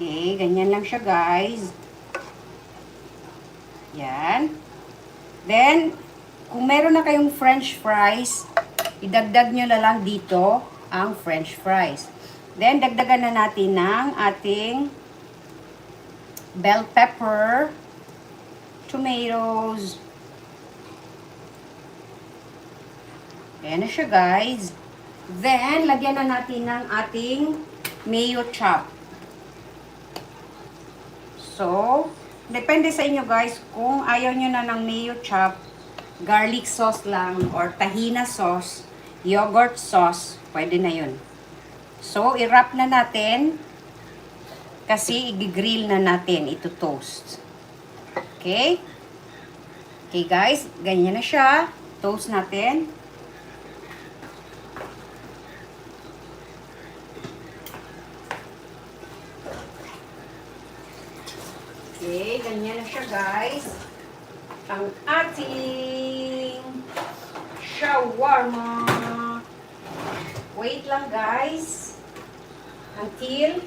Okay, ganyan lang siya guys. Yan. Then, kung meron na kayong french fries, idagdag nyo na lang dito ang french fries. Then, dagdagan na natin ng ating bell pepper, tomatoes. Ayan na siya guys. Then, lagyan na natin ng ating mayo chop. So, depende sa inyo guys, kung ayaw nyo na ng mayo chop, garlic sauce lang, or tahina sauce, yogurt sauce, pwede na yun. So, i-wrap na natin, kasi i-grill na natin, ito toast. Okay? Okay guys, ganyan na siya. Toast natin. Okay, ganyan na siya guys. Ang ating shawarma. Wait lang guys. Until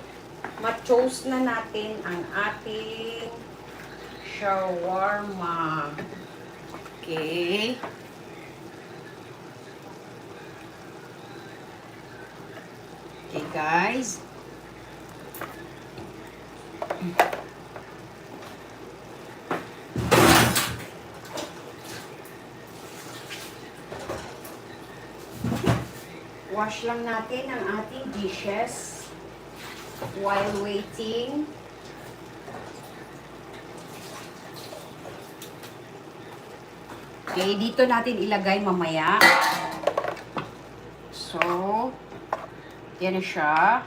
ma-toast na natin ang ating shawarma. Okay. Okay guys. Wash lang natin ang ating dishes while waiting. Okay, dito natin ilagay mamaya. So, yan na siya.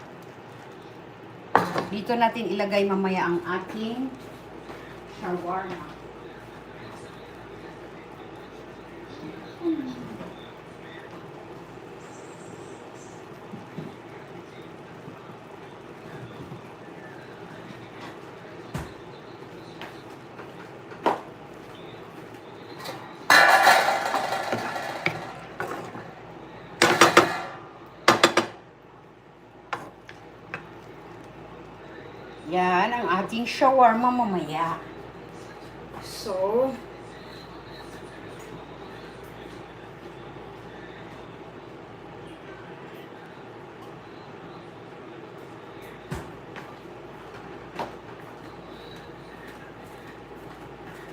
Dito natin ilagay mamaya ang ating shawarma. Yan ang ating shawarma mamaya. So,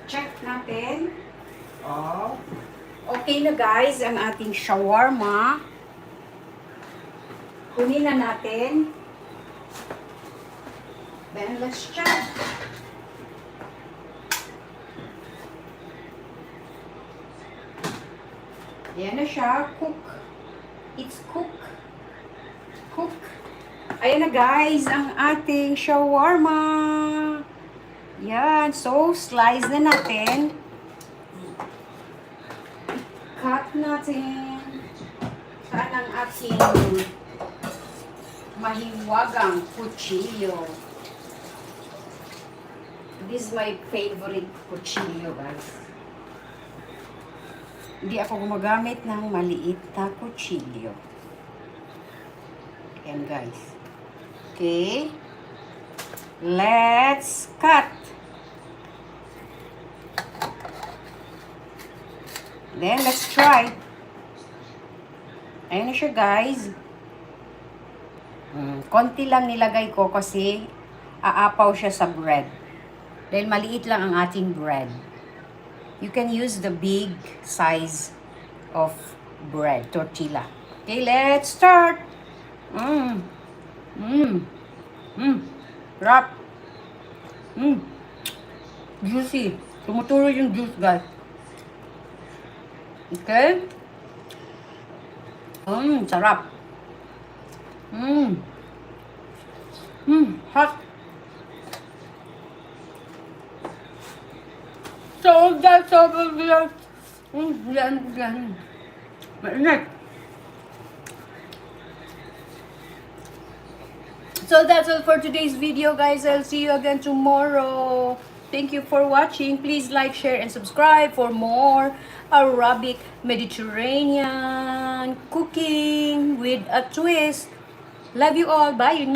check natin. Oh. Okay na guys, ang ating shawarma. Kunin na natin. Then let's check. Ayan na siya. Cook. It's cook. Cook. Ayan na guys, ang ating shawarma. Yan. So, slice na natin. Cut natin. Saan ang ating mahiwagang kutsilyo. This is my favorite kutsilyo, guys. Hindi ako gumagamit ng maliit na kutsilyo. Ayan, guys. Okay. Let's cut. Then, let's try. Ayan na siya, guys. Konti lang nilagay ko kasi aapaw siya sa bread. Dahil maliit lang ang ating bread. You can use the big size of bread, tortilla. Okay, let's start. Wrap. Juicy. Tumuturo yung juice, guys. Okay? Sarap. Hot. So that's all of the mainit. So that's all for today's video, guys. I'll see you again tomorrow. Thank you for watching. Please like, share, and subscribe for more Arabic Mediterranean cooking with a twist. Love you all. Bye.